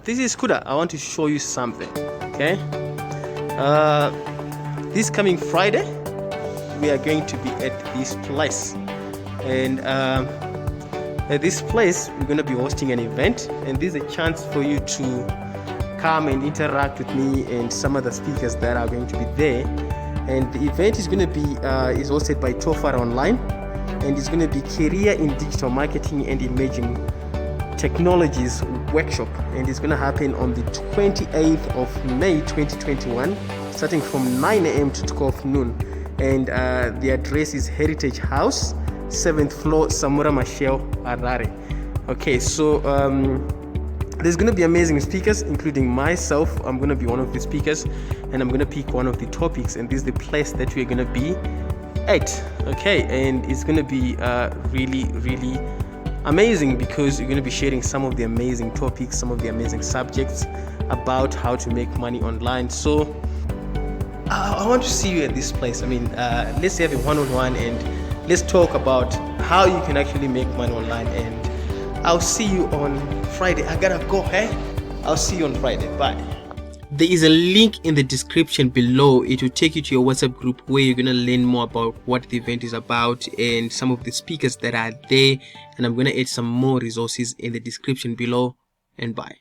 this is Kuda. I want to show you something. Okay, this coming Friday we are going to be at this place, and at this place we're going to be hosting an event, and this is a chance for you to come and interact with me and some other speakers that are going to be there. And the event is going to be is hosted by TofaraOnline, and it's going to be Career in Digital Marketing and Emerging Technologies workshop, and it's going to happen on the 28th of May 2021, starting from 9 a.m. to 12 noon. And the address is Heritage House, 7th floor, Samura Machel, Harare. Okay, so there's going to be amazing speakers, including myself. I'm going to be one of the speakers, and I'm going to pick one of the topics, and this is the place that we're going to be at. Okay, and it's going to be really amazing, because you're going to be sharing some of the amazing topics, some of the amazing subjects about how to make money online. So I want to see you at this place. I mean, let's have a one-on-one and let's talk about how you can actually make money online. And I'll see you on Friday. I gotta go, hey? I'll see you on Friday. Bye. There is a link in the description below. It will take you to your WhatsApp group where you're gonna learn more about what the event is about and some of the speakers that are there. And I'm gonna add some more resources in the description below. And bye.